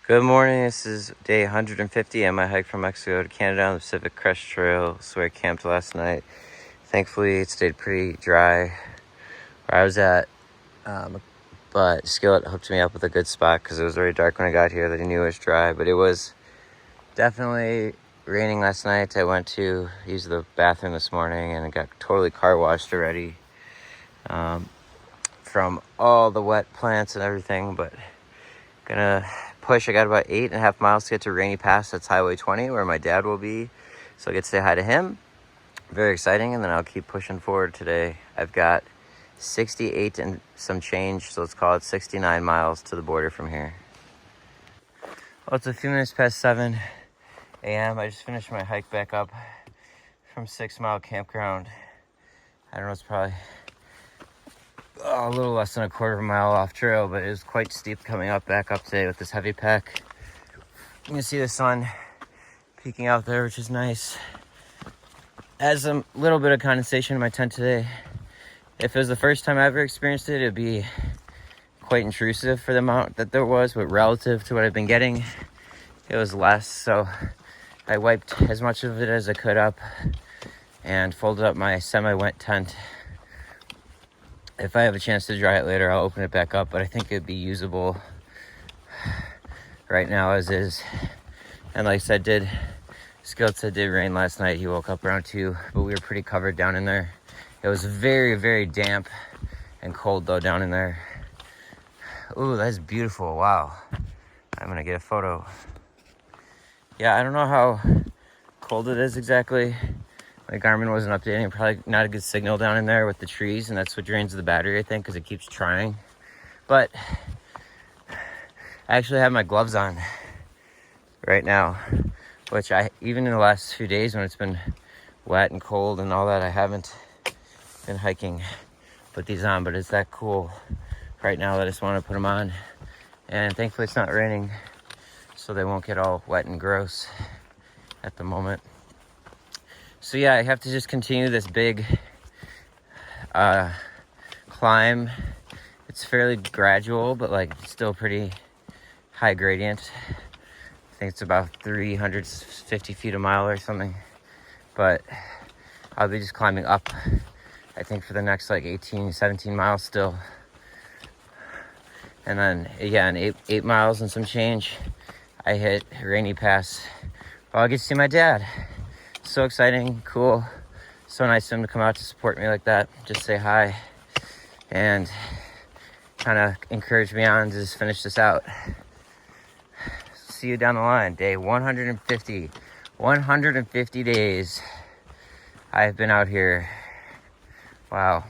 Good morning. This is day 150 on my hike from Mexico to Canada on the Pacific Crest Trail. That's where I camped last night. Thankfully, it stayed pretty dry where I was at, but Skillet hooked me up with a good spot because it was very dark when I got here that he knew it was dry, but it was definitely raining last night. I went to use the bathroom this morning and it got totally car washed already from all the wet plants and everything, but gonna push. I got about 8.5 miles to get to Rainy Pass. That's Highway 20 where my dad will be, so I get to say hi to him. Very exciting. And then I'll keep pushing forward today. I've got 68 and some change, so let's call it 69 miles to the border from here. Well, it's a few minutes past 7 a.m. I just finished my hike back up from 6 Mile Campground. I don't know, it's probably a little less than a quarter of a mile off trail, but it was quite steep coming up back up today with this heavy pack. You can see the sun peeking out there, which is nice. Has a little bit of condensation in my tent today. If it was the first time I ever experienced it, it'd be quite intrusive for the amount that there was, but relative to what I've been getting, it was less. So I wiped as much of it as I could up and folded up my semi-wet tent. If I have a chance to dry it later, I'll open it back up, but I think it'd be usable right now as is. And like I said, Skillet said did rain last night. He woke up around 2, but we were pretty covered down in there. It was very, very damp and cold though down in there. Ooh, that's beautiful. Wow. I'm gonna get a photo. Yeah, I don't know how cold it is exactly. My Garmin wasn't updating. Probably not a good signal down in there with the trees, and that's what drains the battery, I think, because it keeps trying. But I actually have my gloves on right now, which even in the last few days when it's been wet and cold and all that, I haven't been hiking with these on, but it's that cool right now that I just want to put them on. And thankfully it's not raining, so they won't get all wet and gross at the moment. So yeah, I have to just continue this big climb. It's fairly gradual, but like still pretty high gradient. I think it's about 350 feet a mile or something. But I'll be just climbing up, I think, for the next like 18, 17 miles still. And then, yeah, in 8 miles and some change, I hit Rainy Pass. Well, I get to see my dad. So exciting, cool. So nice of him to come out to support me like that. Just say hi and kind of encourage me on to just finish this out. See you down the line. Day 150. 150 days I've been out here. Wow.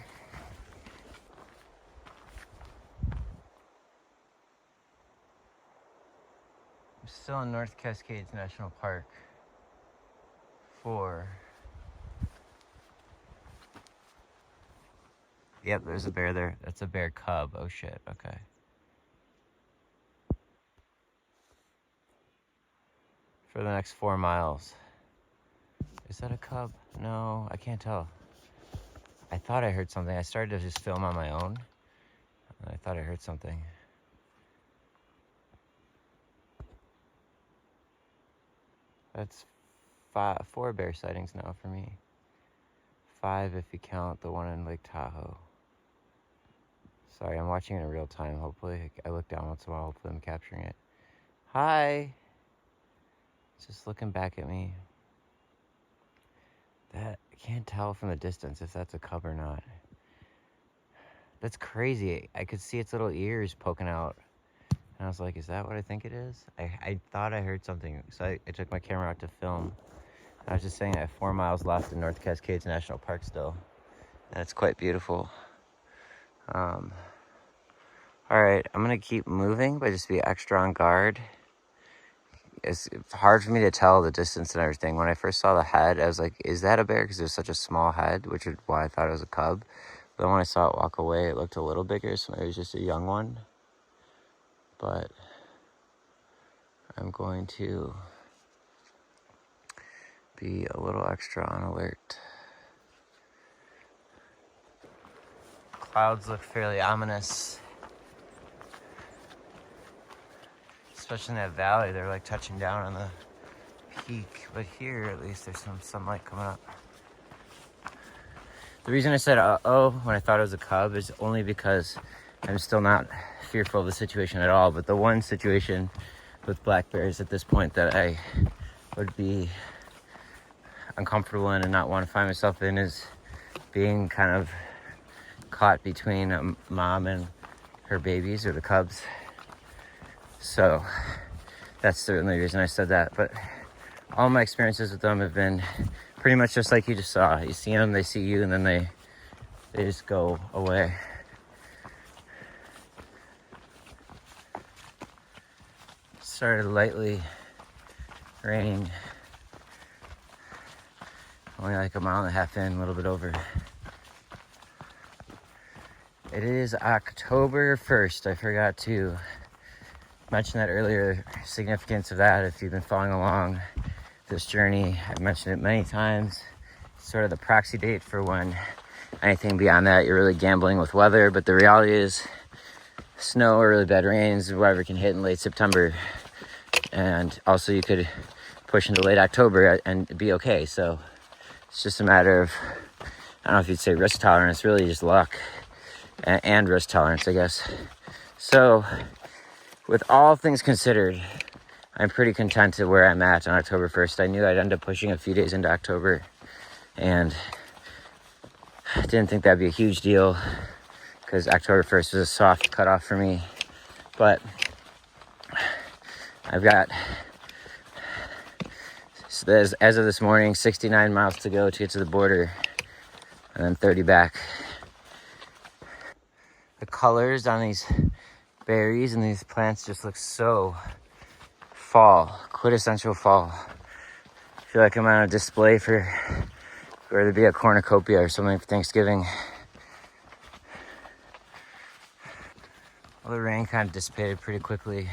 I'm still in North Cascades National Park. 4. Yep, there's a bear there. That's a bear cub. Oh shit, okay. For the next 4 miles. Is that a cub? No, I can't tell. I thought I heard something. I started to just film on my own. I thought I heard something. That's 4 bear sightings now for me. 5 if you count the one in Lake Tahoe. Sorry, I'm watching it in real time. Hopefully, I look down once in a while. Hopefully, I'm capturing it. Hi. Just looking back at me. That I can't tell from the distance if that's a cub or not. That's crazy. I could see its little ears poking out. And I was like, is that what I think it is? I thought I heard something. So I took my camera out to film. I was just saying I have 4 miles left in North Cascades National Park still. And it's quite beautiful. Alright, I'm going to keep moving, but just be extra on guard. It's hard for me to tell the distance and everything. When I first saw the head, I was like, is that a bear? Because it was such a small head, which is why I thought it was a cub. But then when I saw it walk away, it looked a little bigger, so maybe it was just a young one. But I'm going to be a little extra on alert. Clouds look fairly ominous. especially in that valley. They're like touching down on the peak, but here at least there's some sunlight coming up. The reason I said uh-oh when I thought it was a cub is only because I'm still not fearful of the situation at all. But the one situation with black bears at this point that I would be uncomfortable in and not want to find myself in is being kind of caught between a mom and her babies, or the cubs. So that's certainly the reason I said that. But all my experiences with them have been pretty much just like you just saw. You see them, they see you, and then they just go away. Started lightly raining, only like a mile and a half in, a little bit over. It is October 1st. I forgot to mention that earlier, significance of that. If you've been following along this journey, I've mentioned it many times. It's sort of the proxy date for when anything beyond that, you're really gambling with weather. But the reality is snow or really bad rains, whatever, can hit in late September. And also you could push into late October and be okay. So it's just a matter of, I don't know if you'd say risk tolerance, really just luck and risk tolerance, I guess. So with all things considered, I'm pretty content to where I'm at on October 1st. I knew I'd end up pushing a few days into October, and I didn't think that'd be a huge deal because October 1st was a soft cutoff for me. But I've got, as of this morning, 69 miles to go to get to the border, and then 30 back. The colors on these berries and these plants just look so fall, quintessential fall. I feel like I'm on a display for where there'd be a cornucopia or something for Thanksgiving. Well, the rain kind of dissipated pretty quickly.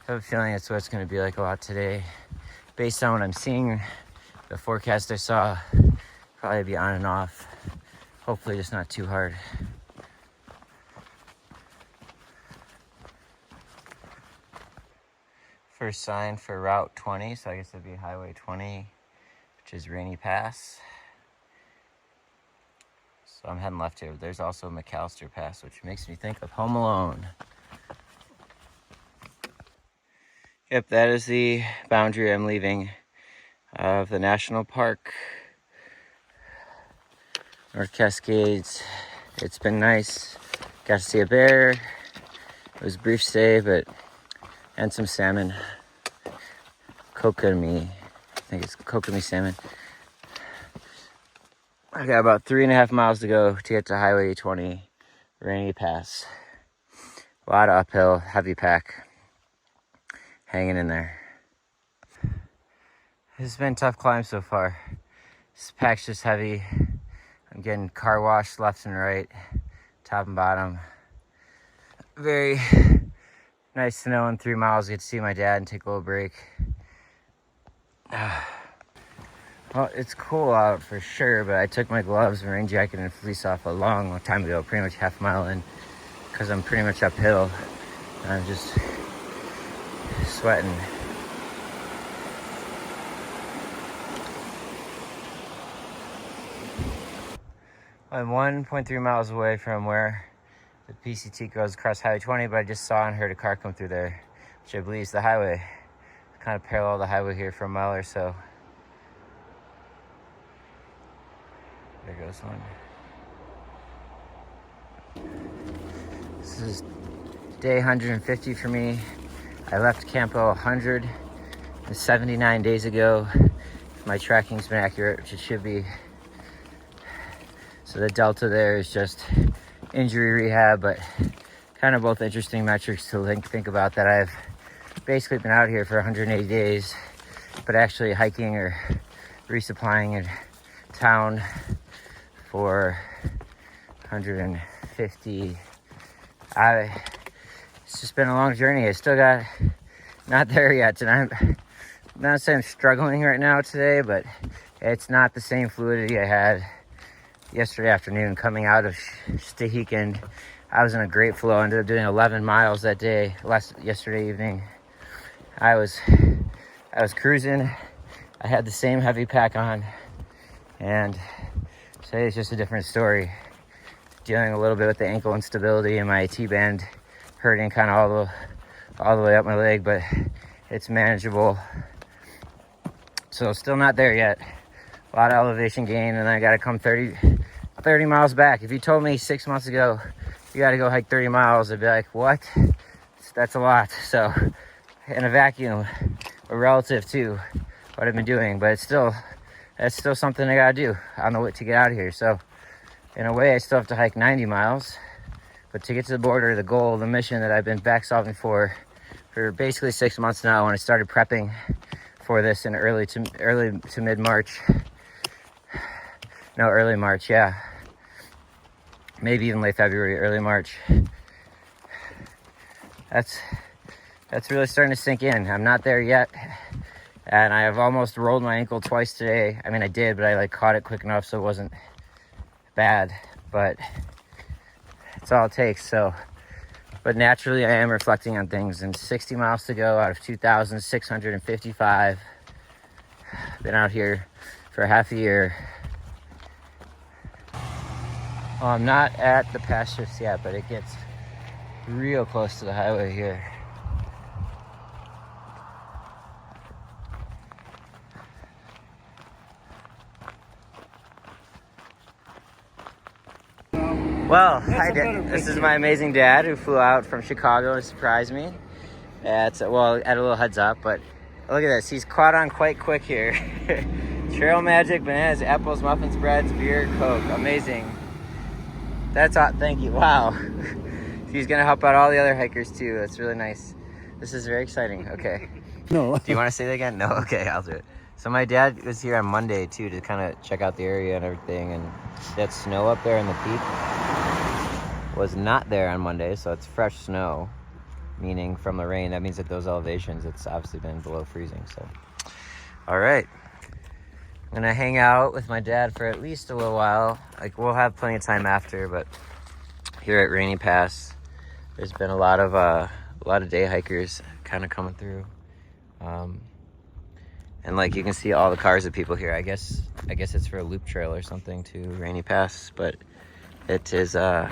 I have a feeling that's what it's going to be like a lot today. Based on what I'm seeing, the forecast I saw, probably be on and off. Hopefully just not too hard. First sign for Route 20, so I guess it'd be Highway 20, which is Rainy Pass. So I'm heading left here. There's also McAllister Pass, which makes me think of Home Alone. Yep, that is the boundary I'm leaving of the national park. North Cascades. It's been nice. Got to see a bear. It was a brief stay, and some salmon. Kokomi. I think it's Kokomi salmon. I got about 3.5 miles to go to get to Highway 20, Rainy Pass. A lot of uphill, heavy pack. Hanging in there. It's been a tough climb so far. This pack's just heavy. I'm getting car washed left and right, top and bottom. Very nice to know in 3 miles I get to see my dad and take a little break. Well, it's cool out for sure, but I took my gloves and rain jacket and fleece off a long time ago, pretty much half a mile in, because I'm pretty much uphill. And I'm just sweating. I'm 1.3 miles away from where the PCT goes across Highway 20, but I just saw and heard a car come through there, which I believe is the highway. Kind of parallel the highway here for a mile or so. There goes one. This is day 150 for me. I left Campo 179 days ago. If my tracking's been accurate, which it should be. So the delta there is just injury rehab, but kind of both interesting metrics to think about, that I've basically been out here for 180 days, but actually hiking or resupplying in town for 150. It's just been a long journey. I still got, not there yet, and I'm not saying I'm struggling right now today, but it's not the same fluidity I had yesterday afternoon coming out of Stehekin. I was in a great flow. I ended up doing 11 miles that day, yesterday evening. I was cruising. I had the same heavy pack on, and today is just a different story. Dealing a little bit with the ankle instability and my T-band hurting kind of all the way up my leg, but it's manageable. So still not there yet. A lot of elevation gain, and I got to come 30 miles back. If you told me 6 months ago you got to go hike 30 miles, I'd be like, what? That's a lot. So in a vacuum, or relative to what I've been doing, but that's still something I got to do on the way to get out of here. So in a way, I still have to hike 90 miles, but to get to the border, the goal, the mission that I've been back solving for basically 6 months now, when I started prepping for this in early to mid-March. No, early March, yeah. Maybe even late February, early March. That's really starting to sink in. I'm not there yet, and I have almost rolled my ankle twice today. I mean, I did, but I caught it quick enough so it wasn't bad, but it's all it takes. So, but naturally I am reflecting on things, and 60 miles to go out of 2,655. Been out here for half a year. Well, I'm not at the pastures yet, but it gets real close to the highway here. Well, hi, this is my amazing dad who flew out from Chicago to surprise me. At a little heads up, but look at this. He's caught on quite quick here. Trail magic, bananas, apples, muffins, breads, beer, Coke. Amazing. That's all. Thank you. Wow. He's going to help out all the other hikers too. That's really nice. This is very exciting. Okay. No. Do you want to say that again? No? Okay, I'll do it. So my dad was here on Monday too to kind of check out the area and everything, and that snow up there in the peak was not there on Monday, so it's fresh snow, meaning from the rain. That means at those elevations it's obviously been below freezing. So all right, I'm gonna hang out with my dad for at least a little while. We'll have plenty of time after, but here at Rainy Pass there's been a lot of day hikers kind of coming through, and you can see all the cars of people here. I guess it's for a loop trail or something to Rainy Pass, but it is a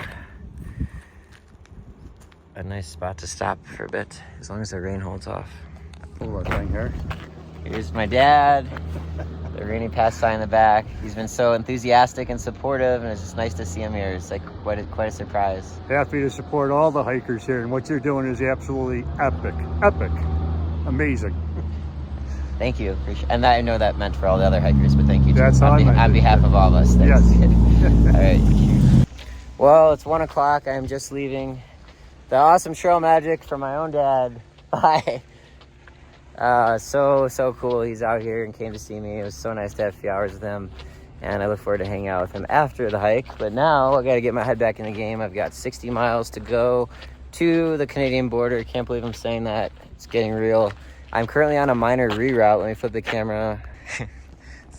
nice spot to stop for a bit, as long as the rain holds off. Thing here. Here's my dad, the Rainy Pass sign in the back. He's been so enthusiastic and supportive, and it's just nice to see him here. It's quite a surprise. Happy to support all the hikers here, and what you're doing is absolutely epic. Amazing. Thank you. And I know that meant for all the other hikers, but thank you That's how I meant on it. behalf of all of us. Thanks. Yes. All right. Well, it's 1 o'clock. I am just leaving the awesome trail magic from my own dad. Bye. So cool. He's out here and came to see me. It was so nice to have a few hours with him, and I look forward to hanging out with him after the hike. But now I got to get my head back in the game. I've got 60 miles to go to the Canadian border. Can't believe I'm saying that. It's getting real. I'm currently on a minor reroute. Let me flip the camera. So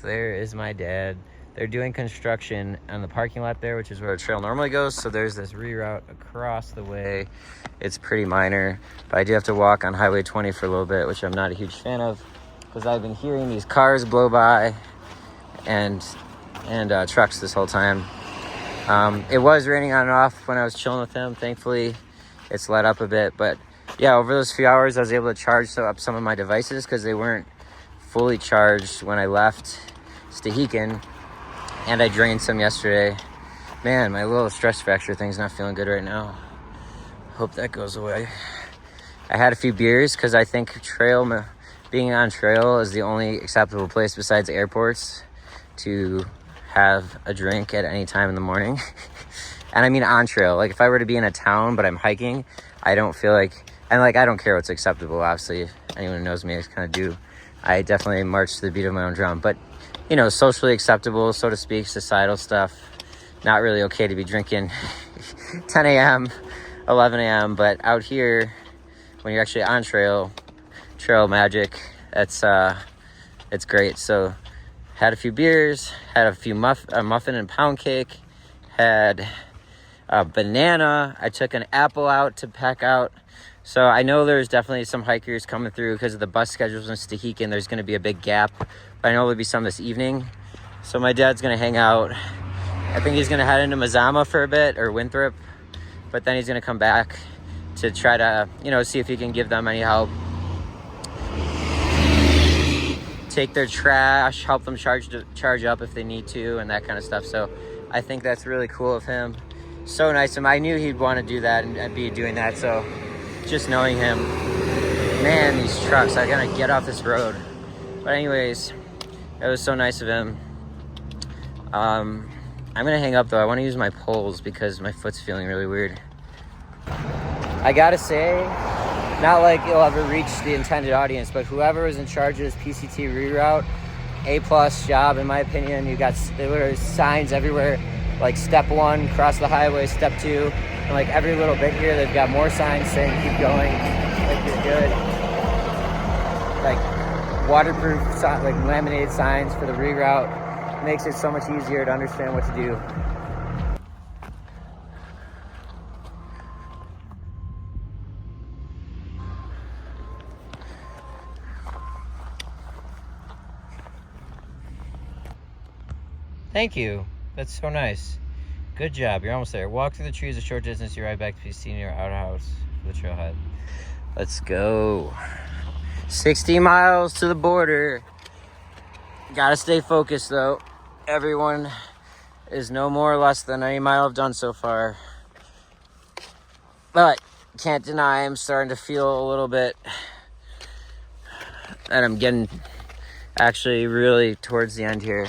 there is my dad. They're doing construction on the parking lot there, which is where the trail normally goes. So there's this reroute across the way. It's pretty minor, but I do have to walk on Highway 20 for a little bit, which I'm not a huge fan of, because I've been hearing these cars blow by and trucks this whole time. It was raining on and off when I was chilling with him. Thankfully, it's let up a bit, but yeah, over those few hours, I was able to charge up some of my devices because they weren't fully charged when I left thru-hiking. And I drained some yesterday. Man, my little stress fracture thing's not feeling good right now. Hope that goes away. I had a few beers because I think being on trail is the only acceptable place besides airports to have a drink at any time in the morning. And I mean on trail. If I were to be in a town but I'm hiking, I don't feel like, and I don't care what's acceptable, obviously. Anyone who knows me, I kind of do. I definitely march to the beat of my own drum. But socially acceptable, so to speak, societal stuff. Not really okay to be drinking 10 a.m., 11 a.m., but out here, when you're actually on trail magic, it's great. So had a few beers, had a muffin and pound cake, had a banana. I took an apple out to pack out So I know there's definitely some hikers coming through because of the bus schedules in thru-hiking. There's going to be a big gap, but I know there'll be some this evening. So my dad's going to hang out. I think he's going to head into Mazama for a bit, or Winthrop, but then he's going to come back to try to, you know, see if he can give them any help. Take their trash, help them charge up if they need to, and that kind of stuff. So I think that's really cool of him. So nice of him. I knew he'd want to do that and be doing that. So just knowing him, man, these trucks, I gotta get off this road. But anyways, it was so nice of him. I'm gonna hang up though. I want to use my poles because my foot's feeling really weird. I gotta say, not like it'll ever reach the intended audience, but whoever was in charge of this PCT reroute, A+ job in my opinion. There were signs everywhere, like step 1, cross the highway, step 2, and like every little bit here, they've got more signs saying keep going, like you're good. Like waterproof, like laminated signs for the reroute. Makes it so much easier to understand what to do. Thank you. That's so nice. Good job. You're almost there. Walk through the trees a short distance. You're right back to PCT near outhouse for the trailhead. Let's go. 60 miles to the border. Gotta stay focused though. Everyone is no more or less than any mile I've done so far. But can't deny I'm starting to feel a little bit that I'm getting actually really towards the end here.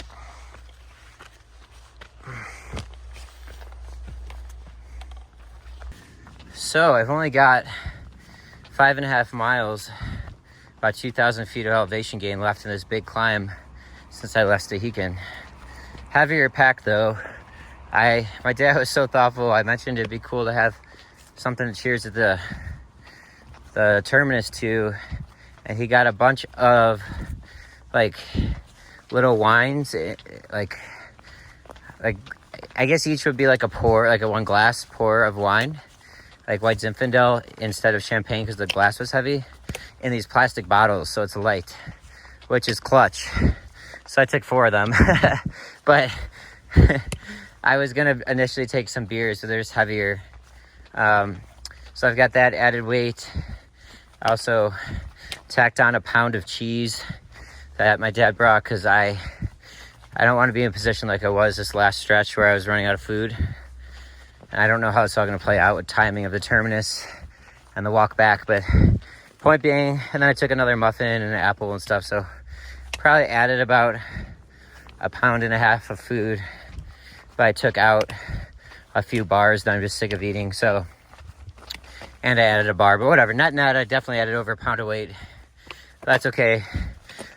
So I've only got 5.5 miles, about 2,000 feet of elevation gain left in this big climb since I left thru-hiking. Heavier pack though. My dad was so thoughtful. I mentioned it'd be cool to have something to cheers at the terminus too, and he got a bunch of like little wines, like I guess each would be like a pour, like a 1 glass pour of wine, like white Zinfandel instead of champagne because the glass was heavy, in these plastic bottles, so it's light, which is clutch. So I took 4 of them, but I was gonna initially take some beers, so there's heavier. So I've got that added weight. I also tacked on a pound of cheese that my dad brought because I don't want to be in a position like I was this last stretch where I was running out of food. And I don't know how it's all going to play out with timing of the terminus and the walk back, but point being, and then I took another muffin and an apple and stuff, so probably added about 1.5 pounds of food, but I took out a few bars that I'm just sick of eating, so, and I added a bar, but whatever, net, I definitely added over 1 pound of weight. That's okay,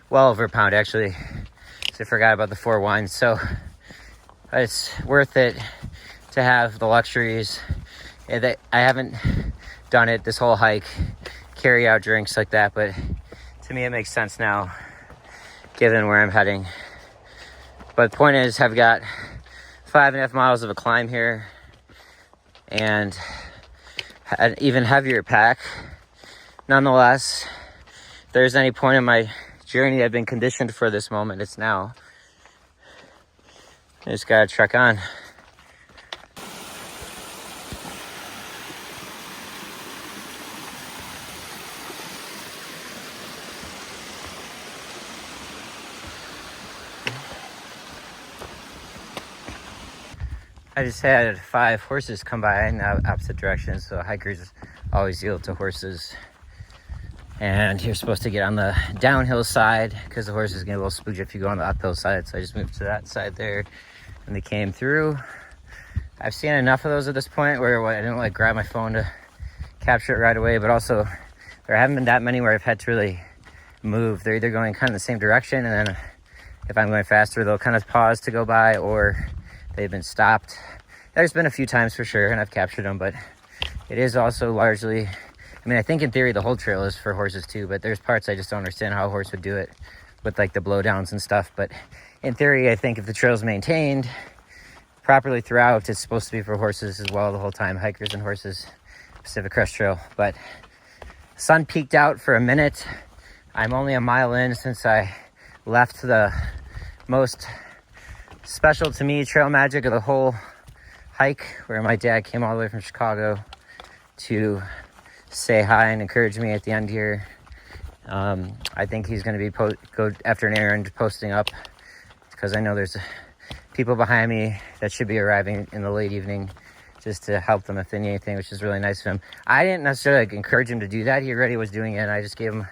well over 1 pound actually, so I forgot about the 4 wines, so it's worth it to have the luxuries. I haven't done it this whole hike, carry out drinks like that, but to me it makes sense now given where I'm heading. But the point is, I've got 5.5 miles of a climb here and an even heavier pack. Nonetheless, if there's any point in my journey I've been conditioned for this moment, it's now. I just gotta trek on. I just had 5 horses come by in the opposite direction, so hikers always yield to horses. And you're supposed to get on the downhill side because the horses get a little spooked if you go on the uphill side. So I just moved to that side there, and they came through. I've seen enough of those at this point where I didn't like grab my phone to capture it right away, but also there haven't been that many where I've had to really move. They're either going kind of the same direction, and then if I'm going faster, they'll kind of pause to go by, or they've been stopped. There's been a few times for sure, and I've captured them, but it is also largely, I mean, I think in theory the whole trail is for horses too, but there's parts I just don't understand how a horse would do it with like the blowdowns and stuff. But in theory, I think if the trail's maintained properly throughout, it's supposed to be for horses as well the whole time, hikers and horses, Pacific Crest Trail. But Sun peeked out for a minute. I'm only a mile in since I left the most special to me trail magic of the whole hike, where my dad came all the way from Chicago to say hi and encourage me at the end here. I think he's going to be go after an errand posting up, because I know there's people behind me that should be arriving in the late evening just to help them if they need anything, which is really nice of him. I didn't necessarily encourage him to do that. He already was doing it, and I just gave him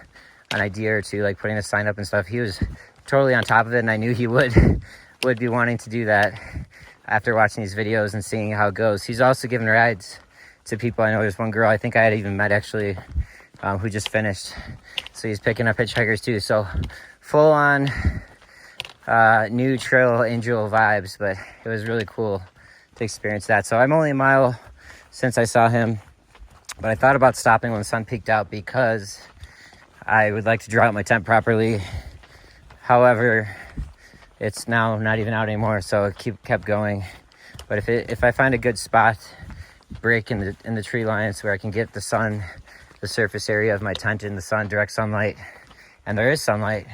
an idea or two, like putting a sign up and stuff. He was totally on top of it, and I knew he would be wanting to do that after watching these videos and seeing how it goes. He's also giving rides to people. I know there's one girl I think I had even met actually, who just finished. So he's picking up hitchhikers too. So full on new trail angel vibes, but it was really cool to experience that. So I'm only a mile since I saw him, but I thought about stopping when the sun peeked out because I would like to draw out my tent properly. However, it's now not even out anymore, so it kept going. But if I find a good spot, break in the tree lines where I can get the sun, the surface area of my tent in the sun, direct sunlight, and there is sunlight,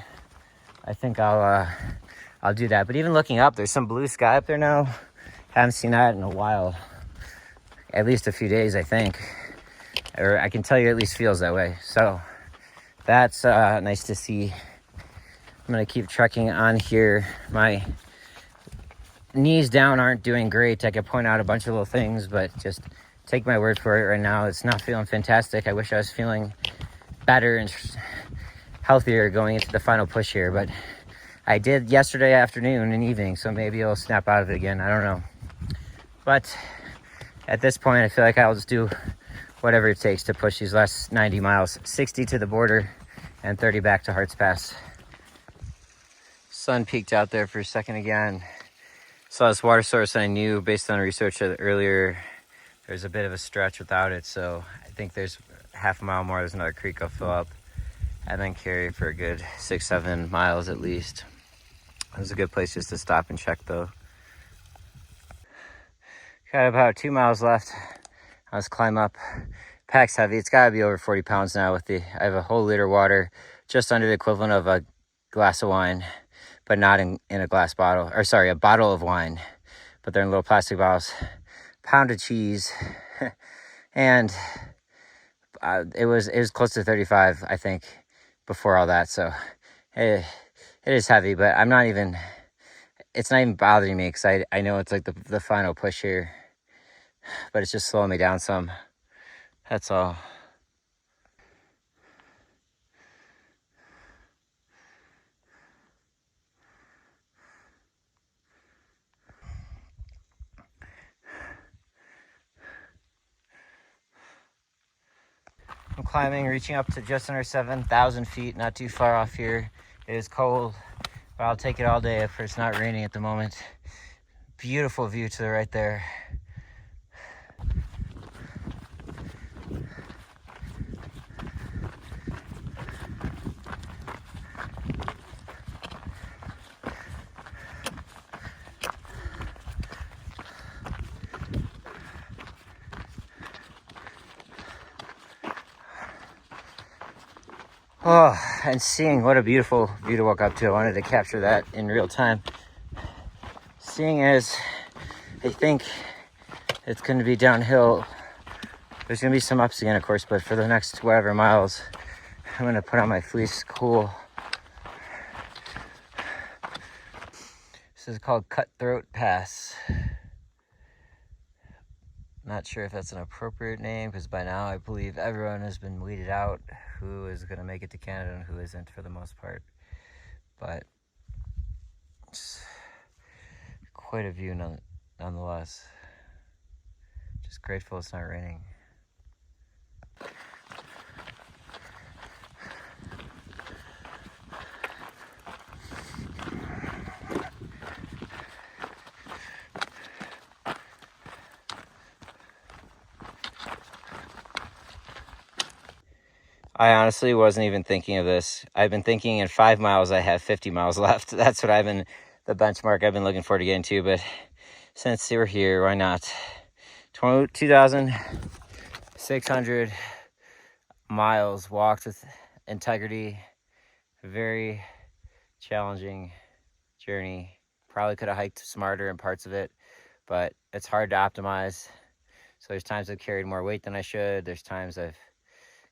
I think I'll do that. But even looking up, there's some blue sky up there now. Haven't seen that in a while, at least a few days, I think, or I can tell you at least feels that way. So that's nice to see. I'm gonna keep trekking on here. My knees down aren't doing great. I could point out a bunch of little things, but just take my word for it right now. It's not feeling fantastic. I wish I was feeling better and healthier going into the final push here, but I did yesterday afternoon and evening, so maybe I'll snap out of it again. I don't know. But at this point, I feel like I'll just do whatever it takes to push these last 90 miles, 60 to the border and 30 back to Harts Pass. Sun peeked out there for a second again. Saw this water source, and I knew based on research earlier, there's a bit of a stretch without it. So I think there's half a mile more. There's another creek I'll fill up and then carry for a good 6-7 miles at least. It was a good place just to stop and check though. Got about 2 miles left. Let's climb up. Pack's heavy. It's gotta be over 40 pounds now I have a whole liter of water, just under the equivalent of a glass of wine, but not in a glass bottle, or sorry, a bottle of wine, but they're in little plastic bottles. Pound of cheese, and it was close to 35, I think, before all that. So it is heavy, but it's not even bothering me, because I know it's like the final push here, but it's just slowing me down some. That's all. I'm climbing, reaching up to just under 7,000 feet, not too far off here. It is cold, but I'll take it all day if it's not raining at the moment. Beautiful view to the right there. Oh, and seeing what a beautiful view to walk up to. I wanted to capture that in real time. Seeing as I think it's going to be downhill. There's going to be some ups again, of course, but for the next whatever miles, I'm going to put on my fleece. Cool. This is called Cutthroat Pass. Not sure if that's an appropriate name, because by now I believe everyone has been weeded out who is going to make it to Canada and who isn't, for the most part. But it's quite a view nonetheless. Just grateful it's not raining. I honestly wasn't even thinking of this. I've been thinking in 5 miles I have 50 miles left. That's what the benchmark I've been looking for to get into. But since we're here, why not? 2,600. miles walked with integrity. Very challenging journey. Probably could have hiked smarter in parts of it, but it's hard to optimize. So there's times I've carried more weight than I should. There's times I've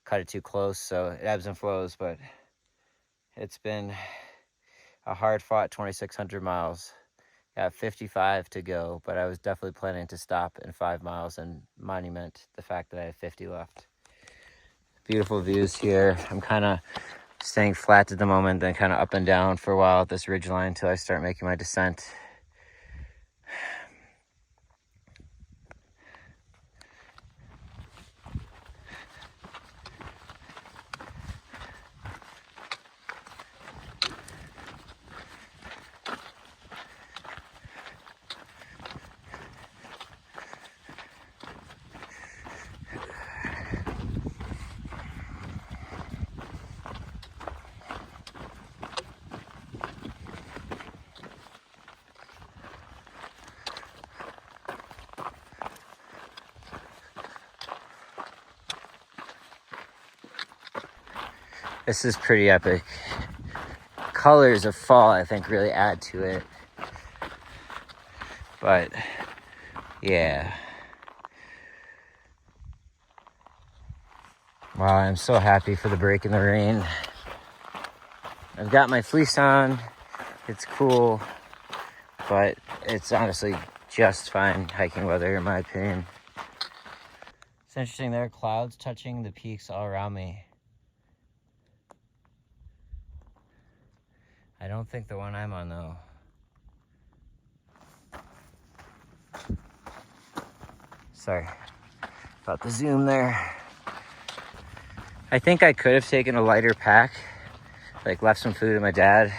cut it too close, so it ebbs and flows, but it's been a hard fought 2,600 miles. Got 55 to go, but I was definitely planning to stop in 5 miles and monument the fact that I have 50 left. Beautiful views here. I'm kind of staying flat at the moment, then kind of up and down for a while at this ridgeline until I start making my descent. This is pretty epic. Colors of fall, I think, really add to it. But, yeah. Wow, I'm so happy for the break in the rain. I've got my fleece on. It's cool. But it's honestly just fine hiking weather, in my opinion. It's interesting, there are clouds touching the peaks all around me. I don't think the one I'm on, though. Sorry about the zoom there. I think I could have taken a lighter pack, like left some food at my dad,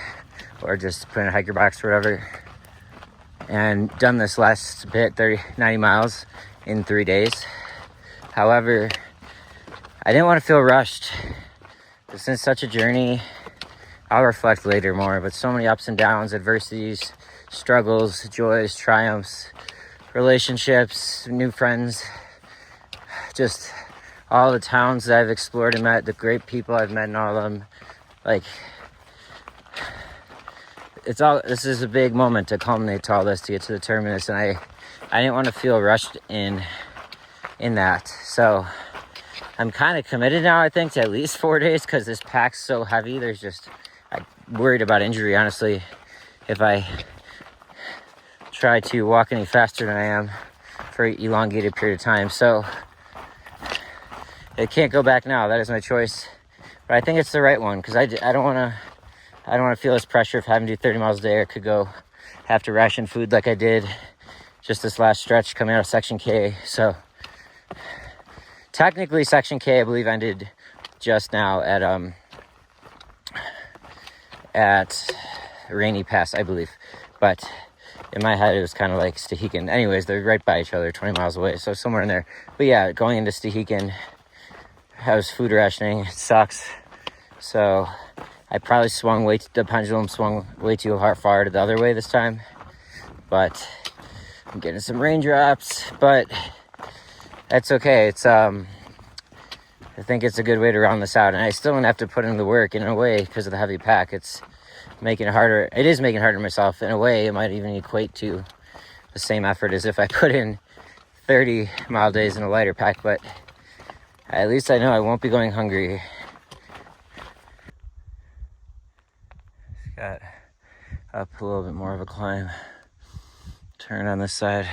or just put in a hiker box or whatever, and done this last bit, 90 miles in 3 days. However, I didn't want to feel rushed. This is such a journey. I'll reflect later more, but so many ups and downs, adversities, struggles, joys, triumphs, relationships, new friends, just all the towns that I've explored and met, the great people I've met in all of them. Like, this is a big moment to culminate to all this, to get to the terminus, and I didn't want to feel rushed in that. So I'm kind of committed now, I think, to at least 4 days, because this pack's so heavy. I'm worried about injury, honestly, if I try to walk any faster than I am for an elongated period of time. So it can't go back now. That is my choice, but I think it's the right one, because I don't want to feel this pressure of having to do 30 miles a day, or could have to ration food like I did just this last stretch coming out of Section K. So technically Section K, I believe, ended just now at Rainy Pass, I believe, but in my head it was kind of like Stehekin. Anyways, they're right by each other, 20 miles away, so somewhere in there. But yeah, going into Stehekin, I was food rationing. It sucks. So I probably the pendulum swung way too far to the other way this time, but I'm getting some raindrops, but that's okay. It's I think it's a good way to round this out, and I still don't have to put in the work in a way because of the heavy pack. It's making it harder. It is making it harder on myself. In a way, it might even equate to the same effort as if I put in 30-mile days in a lighter pack, but at least I know I won't be going hungry. Got up a little bit more of a climb. Turn on this side.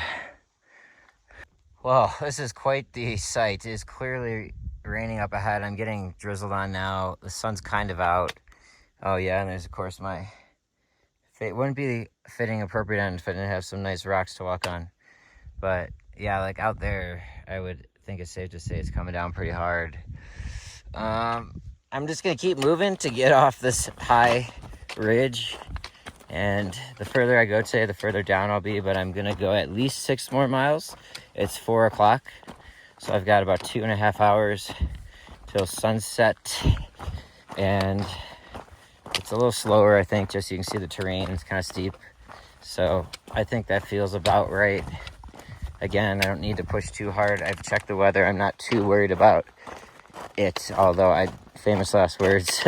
Well, this is quite the sight. It is clearly raining up ahead. I'm getting drizzled on now. The sun's kind of out. Oh yeah, and there's of course it wouldn't be fitting appropriate end if I didn't have some nice rocks to walk on. But yeah, like out there, I would think it's safe to say it's coming down pretty hard. I'm just gonna keep moving to get off this high ridge, and the further I go today, the further down I'll be, but I'm gonna go at least 6 more miles. It's 4 o'clock, so I've got about 2.5 hours till sunset, and it's a little slower, I think, just so you can see the terrain. It's kind of steep, so I think that feels about right. Again, I don't need to push too hard. I've checked the weather. I'm not too worried about it, although famous last words.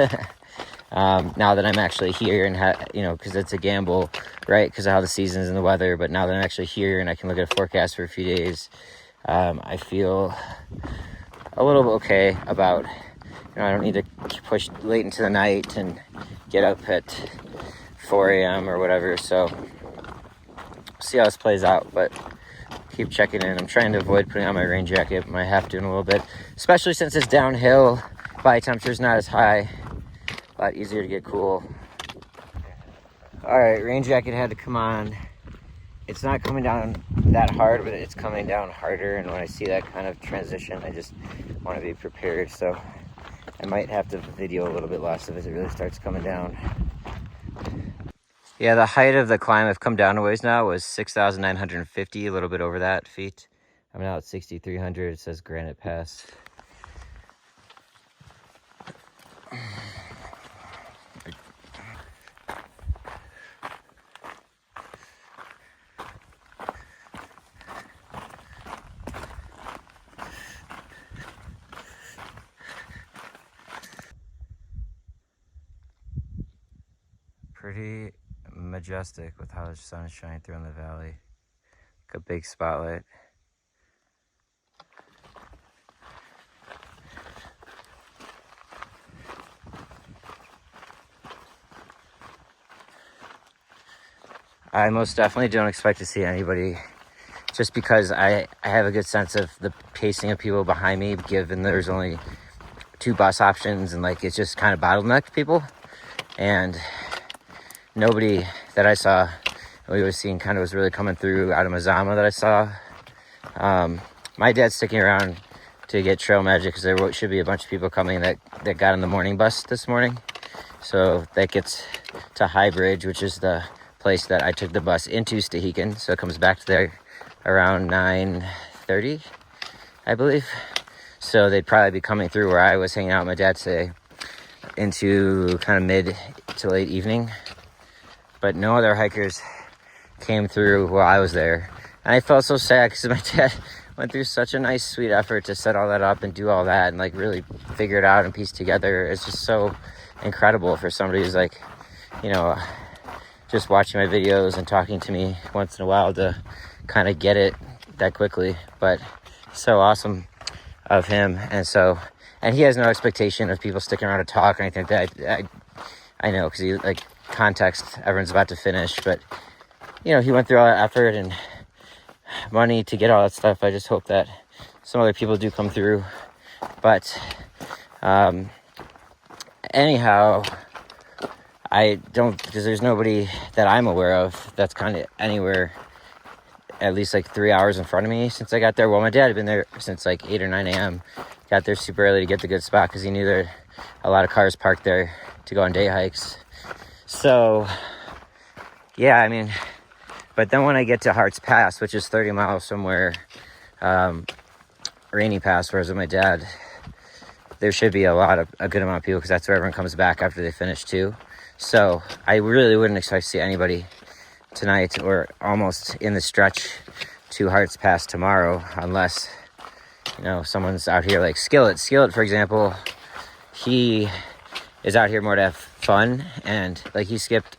Now that I'm actually here and because it's a gamble, right, because of how the seasons and the weather, but now that I'm actually here and I can look at a forecast for a few days, I feel a little okay about, I don't need to push late into the night and get up at 4 a.m. or whatever, so see how this plays out, but keep checking in. I'm trying to avoid putting on my rain jacket, but I have to in a little bit, especially since it's downhill. Body temperature's not as high, a lot easier to get cool. All right, rain jacket had to come on. It's not coming down that hard, but it's coming down harder, and when I see that kind of transition, I just want to be prepared, so I might have to video a little bit less if it really starts coming down. Yeah, the height of the climb I've come down a ways now was 6,950, a little bit over that feet. I'm now at 6,300. It says Granite Pass. Pretty majestic with how the sun is shining through in the valley. Like a big spotlight. I most definitely don't expect to see anybody, just because I have a good sense of the pacing of people behind me, given there's only 2 bus options and like it's just kind of bottlenecked people. And nobody that I saw, we was seeing kind of was really coming through out of Mazama that I saw. My dad's sticking around to get trail magic because there should be a bunch of people coming that got on the morning bus this morning. So that gets to High Bridge, which is the place that I took the bus into Stehekin. So it comes back to there around 9:30, I believe. So they'd probably be coming through where I was hanging out with my dad today into kind of mid to late evening. But no other hikers came through while I was there. And I felt so sad because my dad went through such a nice, sweet effort to set all that up and do all that and like really figure it out and piece together. It's just so incredible for somebody who's like, just watching my videos and talking to me once in a while to kind of get it that quickly. But so awesome of him. And he has no expectation of people sticking around to talk or anything like that. I know, because he, like, context, everyone's about to finish, but he went through all that effort and money to get all that stuff. I just hope that some other people do come through. But anyhow, I don't, because there's nobody that I'm aware of that's kind of anywhere at least like 3 hours in front of me since I got there. Well, my dad had been there since like 8 or 9 a.m. Got there super early to get the good spot because he knew there were a lot of cars parked there to go on day hikes. So, yeah, I mean, but then when I get to Hart's Pass, which is 30 miles from where Rainy Pass, where I was with my dad, there should be a good amount of people because that's where everyone comes back after they finish too. So I really wouldn't expect to see anybody tonight or almost in the stretch to Hart's Pass tomorrow, unless someone's out here like Skillet, for example. He is out here more to have fun, and like he skipped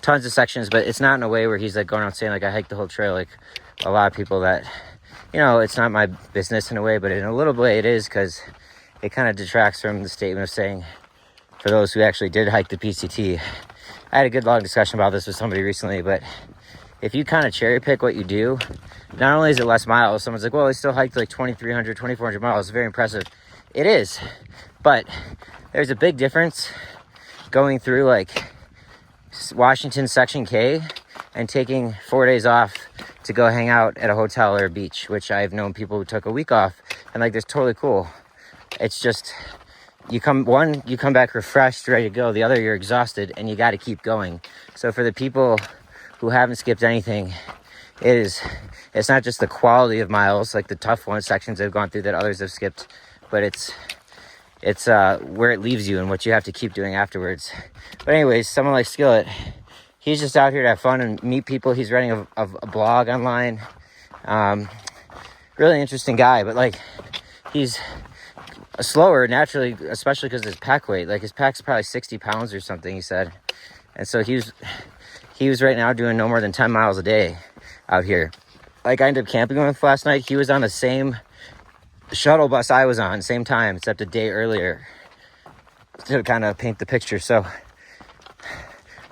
tons of sections, but it's not in a way where he's like going around saying like I hiked the whole trail, like a lot of people that it's not my business in a way, but in a little way it is, because it kind of detracts from the statement of saying, for those who actually did hike the PCT. I had a good long discussion about this with somebody recently, but if you kind of cherry pick what you do, not only is it less miles, someone's like, well, I still hiked like 2,300, 2,400 miles. Very impressive. It is, but there's a big difference going through like Washington Section K and taking 4 days off to go hang out at a hotel or a beach, which I've known people who took a week off and like, that's totally cool. It's just, you come back refreshed, ready to go. The other, you're exhausted and you got to keep going. So for the people who haven't skipped anything, it's not just the quality of miles, like the tough sections I've gone through that others have skipped, but it's where it leaves you and what you have to keep doing afterwards. But anyways, someone like Skillet, he's just out here to have fun and meet people. He's writing a blog online. Really interesting guy, but like he's slower naturally, especially because his pack weight. Like his pack's probably 60 pounds or something, he said. And so he was right now doing no more than 10 miles a day out here. Like I ended up camping with last night. He was on the same shuttle bus I was on, same time, except a day earlier, to kind of paint the picture. So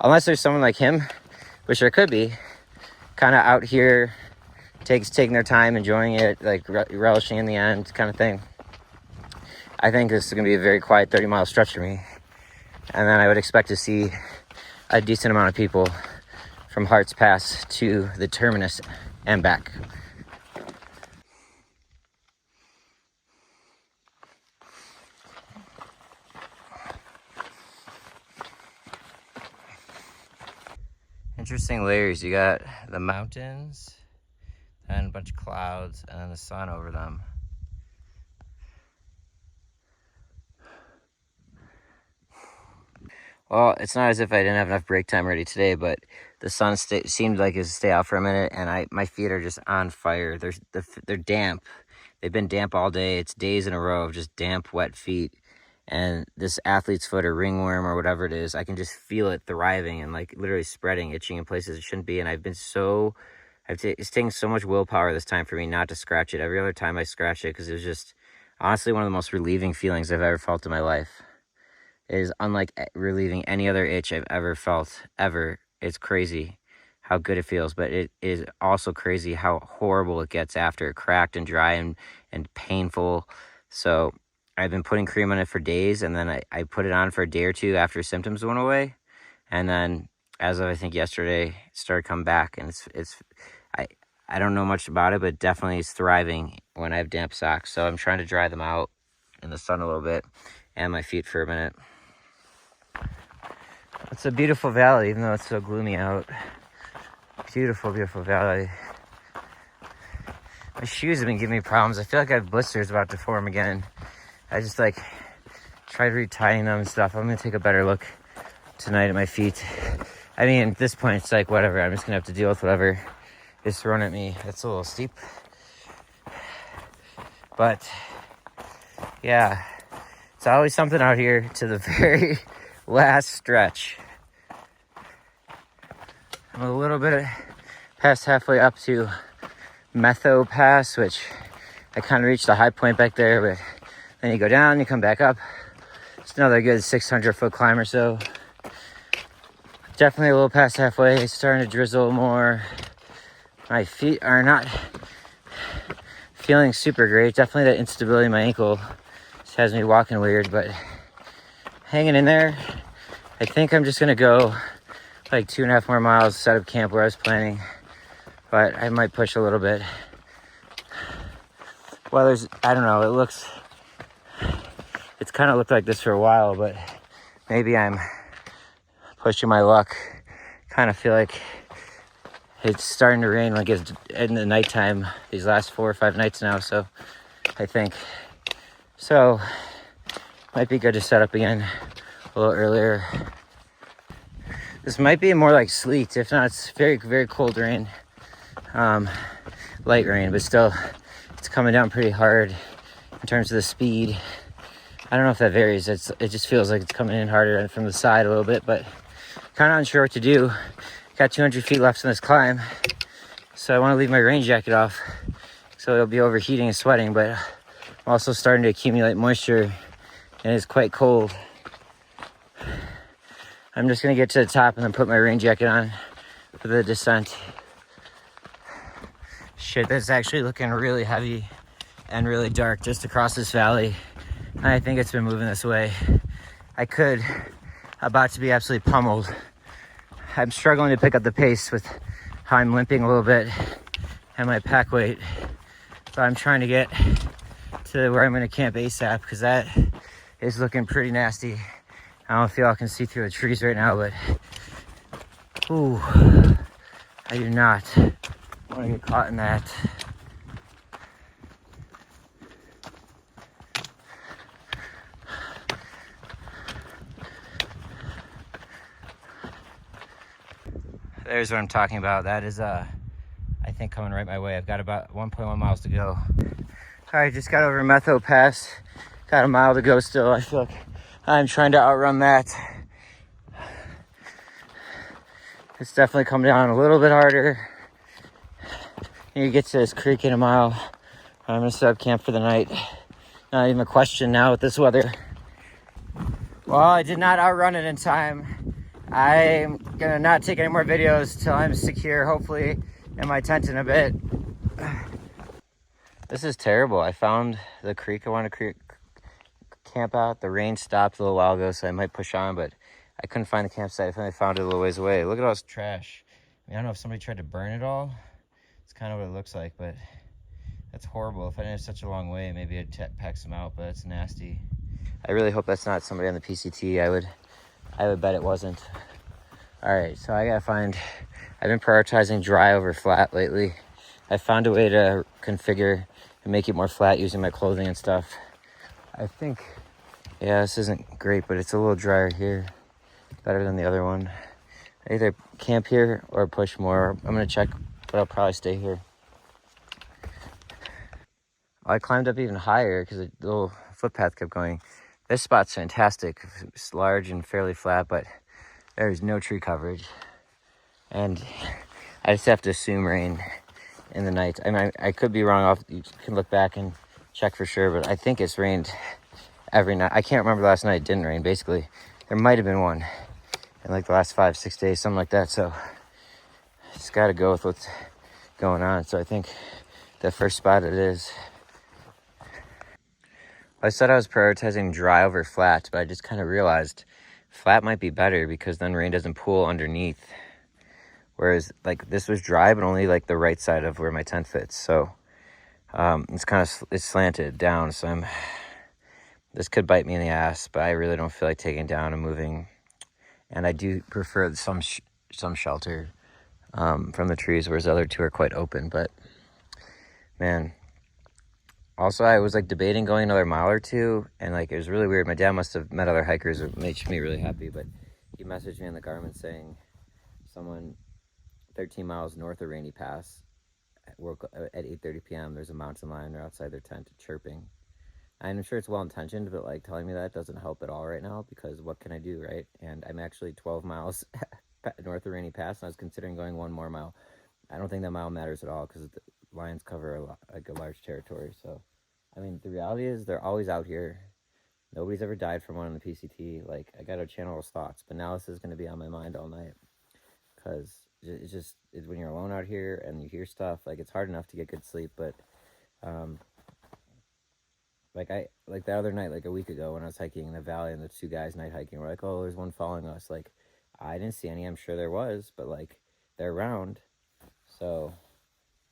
unless there's someone like him, which there could be, kind of out here, taking their time, enjoying it, like relishing in the end kind of thing, I think this is going to be a very quiet 30-mile stretch for me. And then I would expect to see a decent amount of people from Hart's Pass to the terminus and back. Interesting layers. You got the mountains and a bunch of clouds and then the sun over them. Well, it's not as if I didn't have enough break time ready today, but the sun seemed like it was stay out for a minute, and my feet are just on fire. They're damp. They've been damp all day. It's days in a row of just damp, wet feet. And this athlete's foot or ringworm or whatever it is, I can just feel it thriving and like literally spreading, itching in places it shouldn't be. And it's taking so much willpower this time for me not to scratch it. Every other time I scratch it, because it was just honestly one of the most relieving feelings I've ever felt in my life. It is unlike relieving any other itch I've ever felt, ever. It's crazy how good it feels, but it is also crazy how horrible it gets after, cracked and dry and painful. So I've been putting cream on it for days, and then I put it on for a day or two after symptoms went away. And then as of I think yesterday, it started coming back, and I don't know much about it, but definitely it's thriving when I have damp socks. So I'm trying to dry them out in the sun a little bit and my feet for a minute. It's a beautiful valley, even though it's so gloomy out. Beautiful, beautiful valley. My shoes have been giving me problems. I feel like I have blisters about to form again. I just like tried retying them and stuff. I'm gonna take a better look tonight at my feet. I mean, at this point, it's like whatever. I'm just gonna have to deal with whatever is thrown at me. It's a little steep, but yeah, it's always something out here to the very last stretch. I'm a little bit past halfway up to Metho Pass, which I kind of reached the high point back there, but then you go down, you come back up. It's another good 600-foot climb or so. Definitely a little past halfway. It's starting to drizzle more. My feet are not feeling super great. Definitely that instability in my ankle just has me walking weird, but hanging in there. I think I'm just gonna go like 2.5 more miles, set up camp where I was planning, but I might push a little bit. Well, I don't know, it's kind of looked like this for a while, but maybe I'm pushing my luck. Kind of feel like it's starting to rain like it's in the nighttime these last 4 or 5 nights now, so I think so might be good to set up again a little earlier. This might be more like sleet. If not, it's very, very cold rain. Light rain, but still it's coming down pretty hard in terms of the speed. I don't know if that varies. It just feels like it's coming in harder from the side a little bit, but kind of unsure what to do. Got 200 feet left in this climb, so I want to leave my rain jacket off so it'll be overheating and sweating, but I'm also starting to accumulate moisture and it's quite cold. I'm just going to get to the top and then put my rain jacket on for the descent. Shit, that's actually looking really heavy and really dark just across this valley. I think it's been moving this way. About to be absolutely pummeled. I'm struggling to pick up the pace with how I'm limping a little bit and my pack weight. So I'm trying to get to where I'm going to camp ASAP, because that is looking pretty nasty. I don't feel I can see through the trees right now, but ooh, I do not want to get caught in that. There's what I'm talking about. That is, I think, coming right my way. I've got about 1.1 miles to go. All right, just got over Metho Pass. Got a mile to go still. I feel like I'm trying to outrun that. It's definitely come down a little bit harder. You get to this creek in a mile. I'm gonna set up camp for the night. Not even a question now with this weather. Well, I did not outrun it in time. I'm gonna not take any more videos till I'm secure, hopefully, in my tent in a bit. This is terrible. I found the creek I want to camp out. The rain stopped a little while ago, so I might push on, but I couldn't find the campsite. I finally found it a little ways away. Look at all this trash. I don't know if somebody tried to burn it all. It's kind of what it looks like, but that's horrible. If I didn't have such a long way, maybe I'd pack some out, but it's nasty. I really hope that's not somebody on the PCT. I would bet it wasn't. All right, so I gotta find, I've been prioritizing dry over flat lately. I found a way to configure and make it more flat using my clothing and stuff. I think, yeah, this isn't great, but it's a little drier here. Better than the other one. I either camp here or push more. I'm gonna check, but I'll probably stay here. I climbed up even higher because the little footpath kept going. This spot's fantastic. It's large and fairly flat, but there's no tree coverage. And I just have to assume rain in the night. I mean, I could be wrong. You can look back and check for sure, but I think it's rained every night. I can't remember the last night it didn't rain. Basically, there might have been one in like the last 5-6 days, something like that. So just got to go with what's going on. So I think the first spot it is. I said I was prioritizing dry over flat, but I just kind of realized flat might be better because then rain doesn't pool underneath. Whereas like this was dry, but only like the right side of where my tent fits. So it's slanted down. So this could bite me in the ass, but I really don't feel like taking down and moving. And I do prefer some shelter from the trees, whereas the other two are quite open. But man, also I was like debating going another mile or two, and like it was really weird. My dad must have met other hikers, or made me really happy. But he messaged me in the Garmin saying someone 13 miles north of Rainy Pass at 8:30 p.m. there's a mountain lion outside their tent chirping. I'm sure it's well intentioned, but like telling me that doesn't help at all right now, because what can I do, right? And I'm actually 12 miles north of Rainy Pass, and I was considering going one more mile. I don't think that mile matters at all because the lions cover a large territory. So, I mean, the reality is they're always out here. Nobody's ever died from one on the PCT. Like, I got to channel those thoughts, but now this is going to be on my mind all night, because it's when you're alone out here and you hear stuff, like it's hard enough to get good sleep, but like the other night, like a week ago when I was hiking in the valley and the two guys night hiking were like, oh, there's one following us. Like, I didn't see any. I'm sure there was, but like they're around. So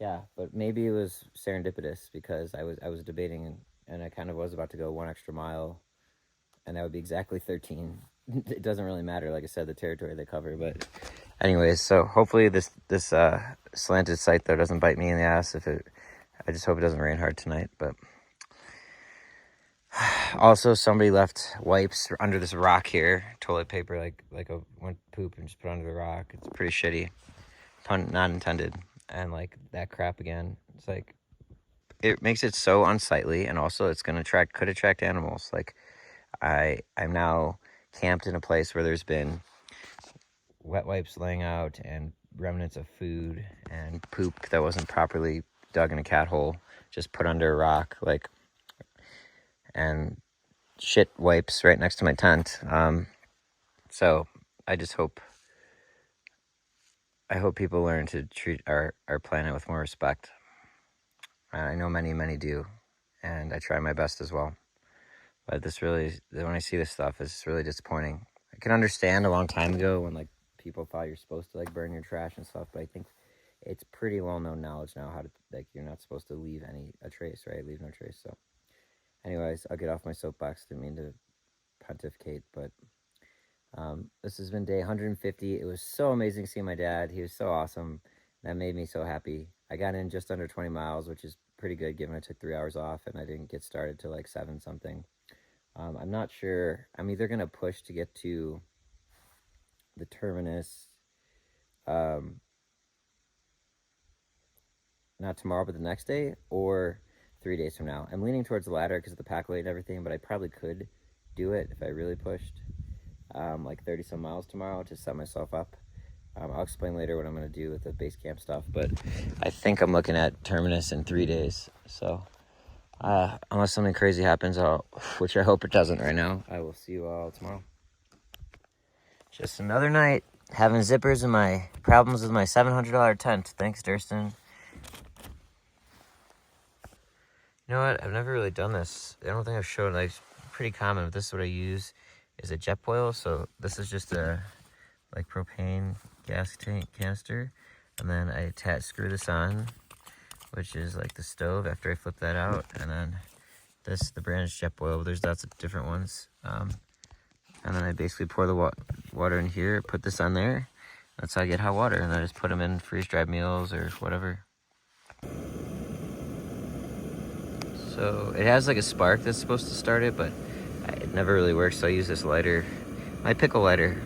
yeah, but maybe it was serendipitous because I was debating and I kind of was about to go one extra mile, and that would be exactly 13. It doesn't really matter, like I said, the territory they cover. But anyways, so hopefully this slanted site though doesn't bite me in the ass. I just hope it doesn't rain hard tonight. But also, somebody left wipes under this rock here, toilet paper, like a went poop and just put under the rock. It's pretty shitty, pun not intended. And like that crap again, it's like it makes it so unsightly, and also it's could attract animals. Like I'm now camped in a place where there's been wet wipes laying out and remnants of food and poop that wasn't properly dug in a cat hole, just put under a rock, like, and shit wipes right next to my tent. So I hope people learn to treat our planet with more respect. I know many do, and I try my best as well. But when I see this stuff, it's really disappointing. I can understand a long time ago when like people thought you're supposed to like burn your trash and stuff, but I think it's pretty well known knowledge now how to, like, you're not supposed to leave a trace, right? Leave no trace. So anyways, I'll get off my soapbox. Didn't mean to pontificate, but this has been day 150. It was so amazing seeing my dad. He was so awesome. That made me so happy. I got in just under 20 miles, which is pretty good given I took 3 hours off and I didn't get started till like 7 something. I'm not sure. I'm either going to push to get to the terminus, not tomorrow, but the next day, or 3 days from now. I'm leaning towards the latter because of the pack weight and everything, but I probably could do it if I really pushed. Like 30 some miles tomorrow to set myself up. I'll explain later what I'm going to do with the base camp stuff, but I think I'm looking at Terminus in 3 days. So unless something crazy happens, which I hope it doesn't right now, I will see you all tomorrow. Just another night having zippers and my problems with my $700 tent. Thanks, Durston. You know what? I've never really done this. I don't think I've shown. Like, pretty common. This is what I use. Is a jet boil. So this is just a like propane gas tank canister, and then I screw this on, which is like the stove. After I flip that out, and then the brand is jet boil. There's lots of different ones. And then I basically pour the water in here, put this on there. That's how I get hot water, and I just put them in freeze-dried meals or whatever. So it has like a spark that's supposed to start it, but it never really works. So I use this lighter, my pickle lighter,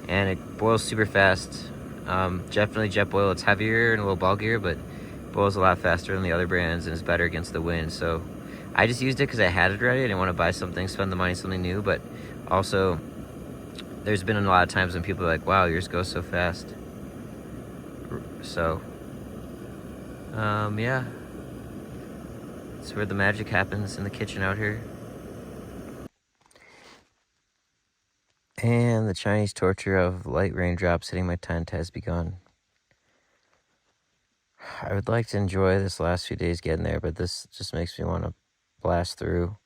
and it boils super fast. Definitely jet boil. It's heavier and a little bulkier, but boils a lot faster than the other brands and is better against the wind. So I just used it because I had it ready. I didn't want to buy something, spend the money on something new, but also there's been a lot of times when people are like, wow, yours goes so fast. So yeah, it's where the magic happens, in the kitchen out here. And the Chinese torture of light raindrops hitting my tent has begun. I would like to enjoy this last few days getting there, but this just makes me want to blast through.